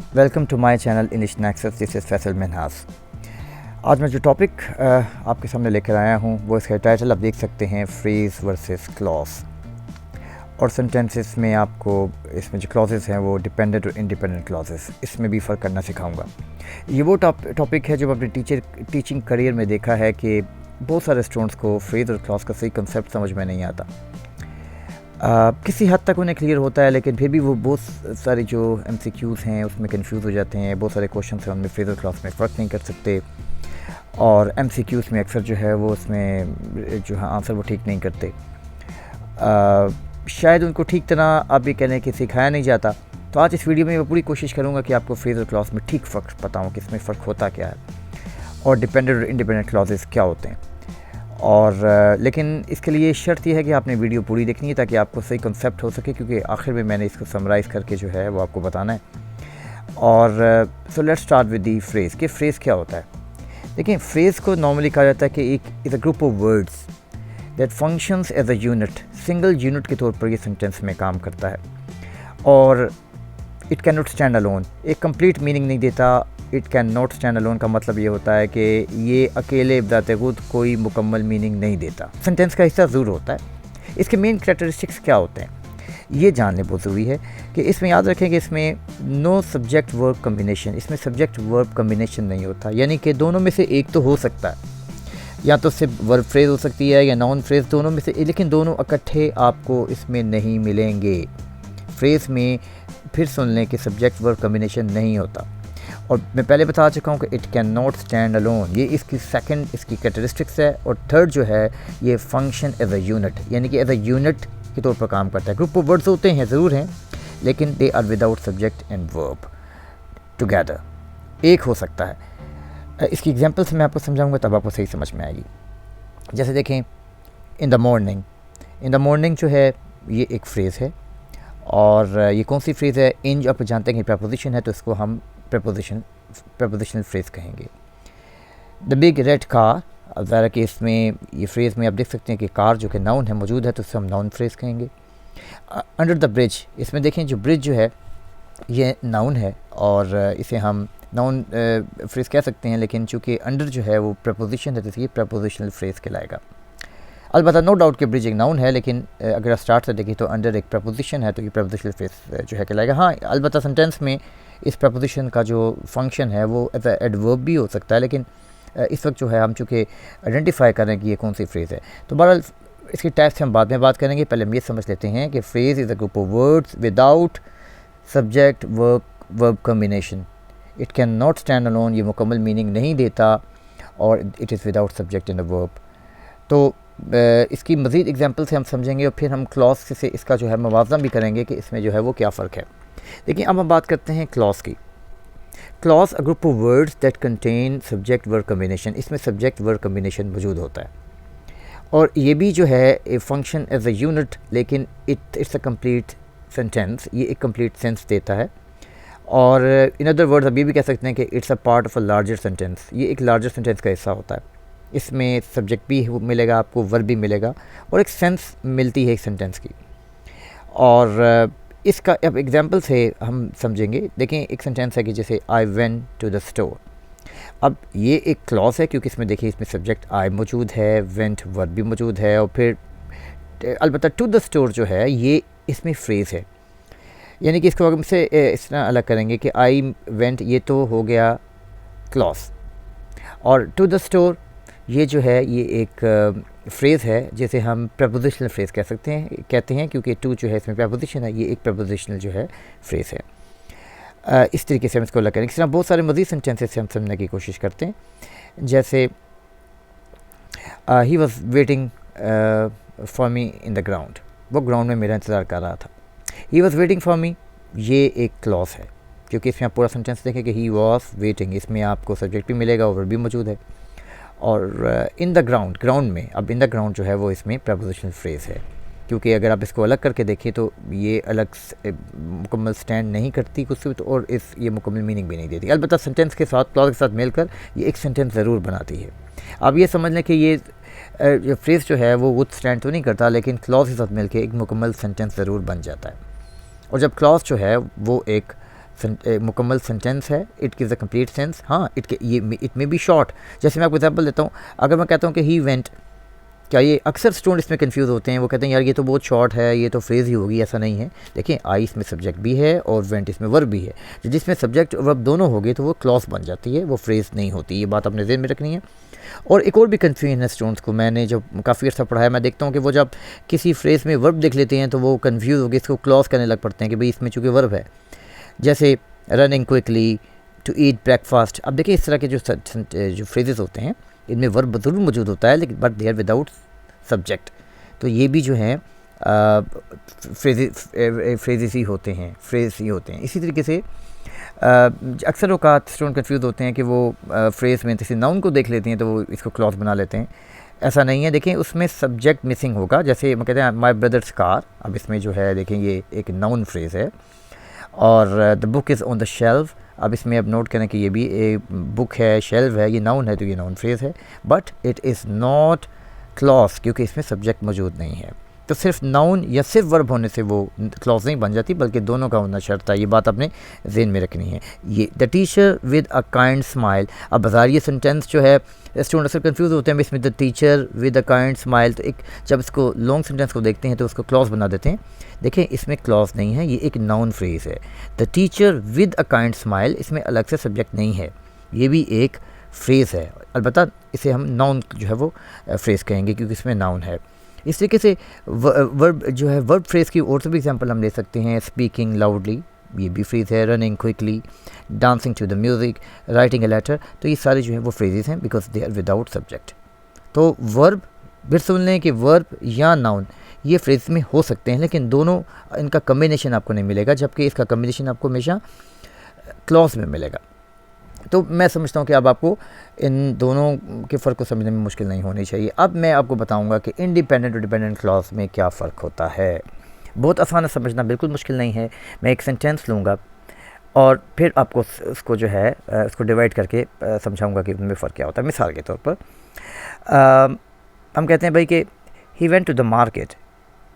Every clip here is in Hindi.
Welcome to my channel English Nexus. This is Faisal Minhas. आज मैं जो टॉपिक आपके सामने लेकर आया हूँ वो इसका टाइटल आप देख सकते हैं, फ्रेज़ वर्सेस क्लॉज। और सेंटेंसेस में आपको इसमें जो क्लॉजेस हैं वो डिपेंडेंट और इंडिपेंडेंट क्लॉजेस, इसमें भी फ़र्क करना सिखाऊंगा। ये वो टॉपिक है जो अपने टीचिंग करियर में देखा है कि बहुत सारे स्टूडेंट्स को फ्रेज़ और क्लॉज का सही कंसेप्ट समझ में नहीं आता। किसी हद तक उन्हें क्लियर होता है, लेकिन फिर भी वो बहुत सारी जो MCQs हैं उसमें कंफ्यूज हो जाते हैं। बहुत सारे क्वेश्चन हैं उनमें फ्रेज़ और क्लॉज में फ़र्क नहीं कर सकते, और MCQs में अक्सर जो है वो उसमें जो है आंसर वो ठीक नहीं करते। शायद उनको ठीक तरह आप ये कह लें कि सिखाया नहीं जाता। तो आज इस वीडियो में मैं पूरी कोशिश करूँगा कि आपको फ्रेज़ और क्लॉज में ठीक फ़र्क बताऊँ कि इसमें फ़र्क होता क्या है और डिपेंडेंट और इंडिपेंडेंट क्लॉजेस क्या होते हैं। और लेकिन इसके लिए शर्त यह है कि आपने वीडियो पूरी देखनी है ताकि आपको सही कंसेप्ट हो सके, क्योंकि आखिर में मैंने इसको समराइज़ करके जो है वो आपको बताना है। और so let's start with the phrase कि फ़्रेज़ क्या होता है। देखिए, फ्रेज़ को नॉर्मली कहा जाता है कि एक is a group of words that functions as a unit. Single unit के तौर पर ये सेंटेंस में काम करता है और it can not stand alone. एक कंप्लीट मीनिंग नहीं देता। It can not stand alone का मतलब ये होता है कि ये अकेले बजाते खुद कोई मुकम्मल मीनिंग नहीं देता, सेंटेंस का हिस्सा ज़रूर होता है। इसके मेन कैरेक्टरिस्टिक्स क्या होते हैं ये जानने बहुत ज़रूरी है कि इसमें याद रखें कि इसमें नो सब्जेक्ट वर्ब कम्बिनेशन, इसमें सब्जेक्ट वर्ब कम्बिनेशन नहीं होता। यानी कि दोनों में से एक तो हो सकता है, या तो सिर्फ वर्ब फ्रेज़ हो सकती है या नाउन फ्रेज़, दोनों में से, लेकिन दोनों इकट्ठे आपको इसमें नहीं मिलेंगे। फ्रेज़ में फिर सुन लें कि सब्जेक्ट वर्ब कम्बिनेशन नहीं होता। और मैं पहले बता चुका हूँ कि it can not stand alone, ये इसकी सेकंड इसकी कैरेक्टरिस्टिक्स है। और थर्ड जो है ये फंक्शन एज अ यूनिट, यानी कि एज अ यूनिट के तौर पर काम करता है। ग्रुप ऑफ वर्ड्स होते हैं, ज़रूर हैं, लेकिन they are without subject and verb together. एक हो सकता है। इसकी एग्जांपल्स मैं आपको समझाऊंगा तब आपको सही समझ में आएगी। जैसे देखें, इन the morning. In the morning जो है ये एक फ्रेज़ है, और ये कौन सी फ्रेज़ है? इन जो आप जानते हैं कि प्रपोजिशन है, तो इसको हम प्रपोजिशनल फ्रेज़ कहेंगे। द बिग रेड कार, अब ज़रा कि इसमें ये फ्रेज़ में आप देख सकते हैं कि कार जो कि नाउन है मौजूद है, तो इससे हम नाउन फ्रेज़ कहेंगे। अंडर द ब्रिज, इसमें देखें जो ब्रिज जो है ये नाउन है और इसे हम नाउन फ्रेज़ कह सकते हैं, लेकिन चूँकि अंडर जो है वो प्रपोजिशन है तो ये प्रपोजिशनल फ्रेज़ कहलाएगा। अलबत्ता नो डाउट कि ब्रिज एक नाउन है, लेकिन अगर आप स्टार्ट से देखें तो अंडर एक प्रपोजिशन है, तो ये प्रपोजिशनल फ्रेज़ जो है कहलाएगा। हाँ, अलबत्ता सेंटेंस में इस प्रपोजिशन का जो फंक्शन है वो एज एडवर्ब भी हो सकता है, लेकिन इस वक्त जो है हम चूँकि आइडेंटिफाई कर रहे हैं कि ये कौन सी फ्रेज़ है। तो बहरहाल इसकी टाइप से हम बाद में बात करेंगे। पहले हम ये समझ लेते हैं कि phrase is a group of words without subject verb combination. It can not stand alone, ये मुकम्मल मीनिंग नहीं देता, और it is without subject and verb. तो इसकी मज़ीद एग्जांपल से हम समझेंगे और फिर हम क्लॉज से इसका जो है मवाज़ना भी करेंगे कि इसमें जो है वो क्या फ़र्क है। देखिए, अब हम बात करते हैं क्लॉज की। Clause a group of words that contain subject verb combination. इसमें सब्जेक्ट वर्ब कम्बिनेशन मौजूद होता है, और ये भी जो है a function as a unit, लेकिन इट्स अ कंप्लीट सेंटेंस, ये एक कंप्लीट सेंस देता है। और इन अदर वर्ड्स अब ये भी कह सकते हैं कि it's a part of a larger sentence, ये एक लार्जर सेंटेंस का हिस्सा होता है। इसमें सब्जेक्ट भी मिलेगा आपको, वर्ब भी मिलेगा, और एक सेंस मिलती है एक सेंटेंस की। और इसका अब एग्जांपल से हम समझेंगे। देखें, एक सेंटेंस है कि जैसे I went to the store. अब ये एक क्लॉज है क्योंकि इसमें देखिए इसमें सब्जेक्ट आई मौजूद है, वेंट वर्ब भी मौजूद है, और फिर अलबत्ता टू द स्टोर जो है ये इसमें फ्रेज़ है। यानी कि इसको हम से इस तरह अलग करेंगे कि आई वेंट ये तो हो गया क्लॉज, और टू द स्टोर ये जो है ये एक फ्रेज़ है जिसे हम प्रपोजिशनल फ्रेज़ कहते हैं क्योंकि टू जो है इसमें प्रपोजिशन है, ये एक प्रपोजिशनल जो है फ्रेज़ है। इस तरीके से हम इसको अलग करेंगे। इस तरह बहुत सारे मज़ीद सेंटेंसेस से हम समझने की कोशिश करते हैं। जैसे he was waiting for me in the ground, वो ग्राउंड में मेरा इंतज़ार कर रहा था। He was waiting for me, ये एक क्लॉज है क्योंकि इसमें आप पूरा सेंटेंस देखें कि ही वॉज वेटिंग, इसमें आपको सब्जेक्ट भी मिलेगा और वर्ब भी मौजूद है। और इन द ग्राउंड, ग्राउंड में, अब इन द ग्राउंड जो है वो इसमें प्रपोजिशनल फ्रेज़ है, क्योंकि अगर आप इसको अलग करके देखें तो ये अलग मुकम्मल स्टैंड नहीं करती कुछ भी, तो और ये मुकम्मल मीनिंग भी नहीं देती। अलबत्ता सेंटेंस के साथ, क्लॉज के साथ मिलकर ये एक सेंटेंस ज़रूर बनाती है। अब ये समझ लें कि ये फ्रेज़ जो है वो विद स्टैंड तो नहीं करता, लेकिन क्लॉज के साथ मिलकर एक मुकम्मल सेंटेंस ज़रूर बन जाता है। और जब क्लॉज जो है वो एक मुकम्मल सेंटेंस है, it gives a complete sense. हाँ, इट मे बी शॉर्ट। जैसे मैं आपको एग्जांपल देता हूँ, अगर मैं कहता हूँ कि ही वेंट, क्या ये अक्सर स्टूडेंट इसमें कंफ्यूज होते हैं, वो कहते हैं यार ये तो बहुत शॉर्ट है, ये तो फ्रेज़ ही होगी। ऐसा नहीं है। देखिए, आई इसमें सब्जेक्ट भी है और वेंट इसमें वर्ब भी है। जिसमें सब्जेक्ट और वर्ब दोनों हो गए तो वो क्लॉज बन जाती है, वो फ्रेज़ नहीं होती। ये बात अपने ज़हन में रखनी है। और एक और भी कन्फ्यूजन है स्टूडेंट्स को, मैंने जब काफ़ी अर्सा पढ़ाया, मैं देखता हूँ कि वो जब किसी फ्रेज़ में वर्ब देख लेते हैं तो वो कन्फ्यूज़ होकर इसको क्लॉज करने लग पड़ते हैं कि भाई इसमें चूँकि वर्ब है। जैसे running quickly, to eat breakfast. अब देखिए, इस तरह के जो फ्रेजेस होते हैं इनमें वर्ब ज़रूर मौजूद होता है, लेकिन but they are without subject. तो ये भी जो हैं फ्रेजेस ही होते हैं, फ्रेज ही होते हैं। इसी तरीके से अक्सर औकात स्टूडेंट कंफ्यूज होते हैं कि वो फ्रेज़ में किसी नाउन को देख लेते हैं तो वो इसको क्लॉज बना लेते हैं। ऐसा नहीं है। देखें, उसमें सब्जेक्ट मिसिंग होगा। जैसे हम कहते हैं माई ब्रदर्स कार, अब इसमें जो है देखें ये एक नाउन फ्रेज़ है। और the book is on the shelf, अब इसमें अब नोट करें कि ये भी एक बुक है, शेल्फ है, ये नाउन है तो ये नाउन फ्रेज़ है। But it is not clause, क्योंकि इसमें सब्जेक्ट मौजूद नहीं है। तो सिर्फ नाउन या सिर्फ वर्ब होने से वो क्लॉज नहीं बन जाती, बल्कि दोनों का होना शर्त है। ये बात अपने ज़हन में रखनी है। ये the teacher with a kind smile, अब बाजार ये सेंटेंस जो है स्टूडेंट अक्सर कंफ्यूज होते हैं इसमें the teacher with a kind smile, तो एक जब इसको लॉन्ग सेंटेंस को देखते हैं तो उसको क्लॉज बना देते हैं। देखें, इसमें क्लॉज नहीं है, ये एक नाउन फ्रेज़ है। The teacher with a kind smile, इसमें अलग से सब्जेक्ट नहीं है, ये भी एक फ्रेज़ है। अलबत्ता इसे हम नाउन जो है वो फ्रेज़ कहेंगे क्योंकि इसमें नाउन है। इस तरीके से वर्ब जो है, वर्ब फ्रेज़ की और से भी एग्जांपल हम ले सकते हैं। स्पीकिंग लाउडली, ये भी फ्रेज़ है। Running quickly, dancing to the music, writing a letter, तो ये सारे जो हैं वो फ्रेजेस हैं because they are without subject. तो वर्ब फिर सुन लें कि वर्ब या नाउन ये फ्रेज में हो सकते हैं, लेकिन दोनों इनका कम्बिनेशन आपको नहीं मिलेगा, जबकि इसका कम्बिनेशन आपको हमेशा क्लॉज में मिलेगा। तो मैं समझता हूँ कि अब आपको इन दोनों के फ़र्क को समझने में मुश्किल नहीं होनी चाहिए। अब मैं आपको बताऊँगा कि इंडिपेंडेंट और डिपेंडेंट क्लॉज में क्या फ़र्क होता है। बहुत आसान है समझना, बिल्कुल मुश्किल नहीं है। मैं एक सेंटेंस लूँगा और फिर आपको उसको जो है उसको डिवाइड करके समझाऊँगा कि उनमें फ़र्क क्या होता है। मिसाल के तौर पर हम कहते हैं भाई कि he went to the market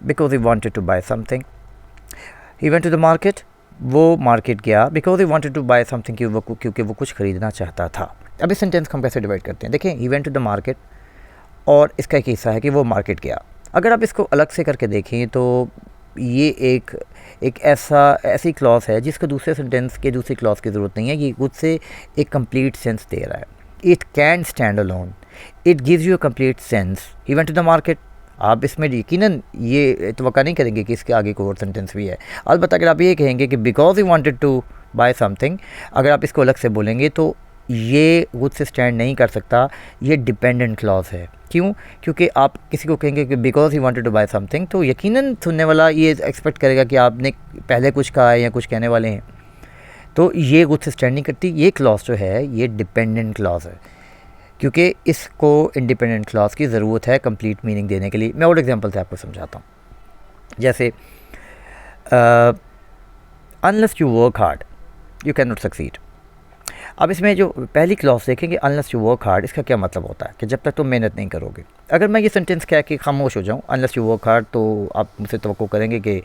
because he wanted to buy something. He went to the market, वो मार्केट गया because he wanted to buy something, क्योंकि वो कुछ ख़रीदना चाहता था। अब इस सेंटेंस को हम कैसे डिवाइड करते हैं? देखें, he went to the market और इसका एक हिस्सा है कि वो मार्केट गया। अगर आप इसको अलग से करके देखें तो ये एक ऐसी क्लॉज है जिसको दूसरे सेंटेंस के दूसरी क्लॉज की ज़रूरत नहीं है। ये खुद से एक कंप्लीट सेंस दे रहा है। It can stand alone, it gives you a complete sense. He went to the market, आप इसमें यकीनन ये तवक्का नहीं करेंगे कि इसके आगे कोई और सेंटेंस भी है। अलबत्ता अगर आप ये कहेंगे कि because he wanted to buy something, अगर आप इसको अलग से बोलेंगे तो ये खुद से स्टैंड नहीं कर सकता, ये डिपेंडेंट क्लॉज है। क्यों? क्योंकि आप किसी को कहेंगे कि because he wanted to buy something, तो यकीनन सुनने वाला ये एक्सपेक्ट करेगा कि आपने पहले कुछ कहा है या कुछ कहने वाले हैं, तो ये खुद से स्टैंड नहीं करती। ये क्लॉज जो है ये डिपेंडेंट क्लॉज है, क्योंकि इसको इंडिपेंडेंट क्लॉज की ज़रूरत है कंप्लीट मीनिंग देने के लिए। मैं और एग्जांपल से आपको समझाता हूँ। जैसे unless you work hard you can not succeed. अब इसमें जो पहली क्लॉज देखेंगे, अनलेस यू वर्क हार्ड, इसका क्या मतलब होता है कि जब तक तुम मेहनत नहीं करोगे। अगर मैं ये सेंटेंस कह के खामोश हो जाऊँ, अनलेस यू वर्क हार्ड, तो आप मुझसे तवक्को करेंगे कि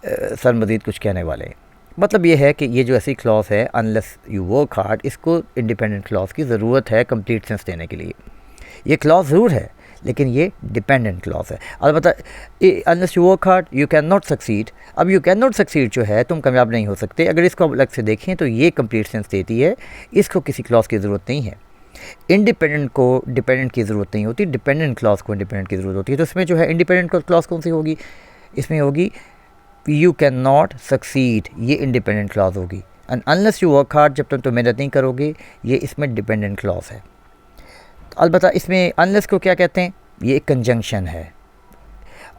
सर मज़ीद कुछ कहने वाले हैं। मतलब ये है कि ये जो ऐसी क्लॉज है अनलेस यू वर्क हार्ड, इसको इंडिपेंडेंट क्लॉज की ज़रूरत है कंप्लीट सेंस देने के लिए। ये क्लॉज ज़रूर है लेकिन ये डिपेंडेंट क्लॉज है। अलबत्ता unless you work hard you can not succeed, अब यू कैन नॉट सक्सीड जो है तुम कामयाब नहीं हो सकते, अगर इसको अलग से देखें तो ये कंप्लीट सेंस देती है, इसको किसी क्लॉज की ज़रूरत नहीं है। इंडिपेंडेंट को डिपेंडेंट की ज़रूरत नहीं होती, डिपेंडेंट क्लॉज को इंडिपेंडेंट की ज़रूरत होती है। तो इसमें जो है इंडिपेंडेंट क्लॉज कौन सी होगी? इसमें होगी यू कैन नॉट सक्सीड, ये इंडिपेंडेंट क्लॉज होगी। And unless you work hard, जब तक तुम मेहनत नहीं करोगे, ये इसमें डिपेंडेंट क्लॉज है। अलबत्ता इसमें अनलेस को क्या कहते हैं? ये एक कंजंक्शन है,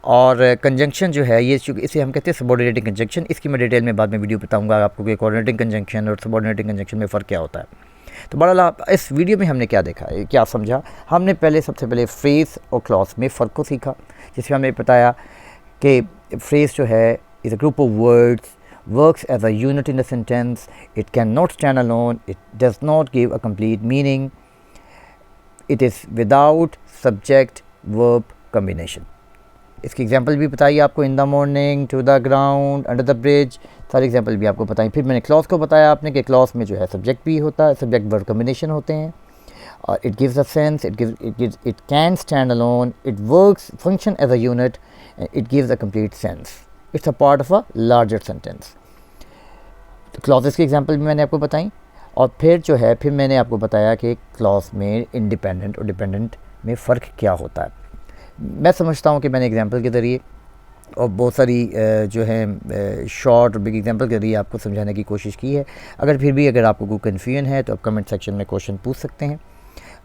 और कंजंक्शन जो है ये इसे हम कहते हैं सबऑर्डिनेटिंग कंजंक्शन। इसकी मैं डिटेल में बाद में वीडियो बताऊंगा आपको कि कोऑर्डिनेटिंग कंजंक्शन और सबऑर्डिनेटिंग कंजंक्शन में फ़र्क क्या होता है। तो बहरहाल इस वीडियो में हमने क्या देखा, क्या समझा? हमने सबसे पहले फ्रेज़ और क्लॉज में फ़र्क को सीखा, जिसमें हमने बताया कि फ्रेज़ जो है is a group of words, works as a unit in a sentence, it cannot stand alone, it does not give a complete meaning, it is without subject verb combination. इसकी एग्जांपल भी बताइए आपको, in the morning, to the ground, under the bridge, सारे एग्जांपल भी आपको बताएं। फिर मैंने क्लॉज को बताया आपने कि क्लॉज में जो है सब्जेक्ट भी होता है, सब्जेक्ट वर्ब कम्बिनेशन होते हैं, और it gives a sense, it can stand alone, it works function as a unit, it gives a complete sense, it's a part of a larger sentence. तो क्लॉजेस की एग्जांपल भी मैंने आपको बताई, और फिर जो है फिर मैंने आपको बताया कि क्लॉज में इंडिपेंडेंट और डिपेंडेंट में फ़र्क क्या होता है। मैं समझता हूँ कि मैंने एग्जांपल के ज़रिए और बहुत सारी जो है शॉर्ट और बिग एग्जांपल के ज़रिए आपको समझाने की कोशिश की है। अगर आपको कोई कन्फ्यूजन है तो आप कमेंट सेक्शन में क्वेश्चन पूछ सकते हैं,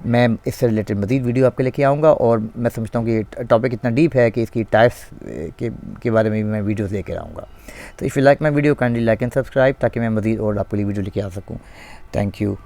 मैं इससे रिलेटेड मज़ीद वीडियो आपके लेके आऊँगा। और मैं समझता हूँ कि टॉपिक इतना डीप है कि इसकी टाइप्स के बारे में भी मैं वीडियोस लेकर आऊँगा। तो if you like my video kindly like and subscribe, ताकि मैं मज़ीद और आपके लिए वीडियो लेके आ सकूँ। Thank you.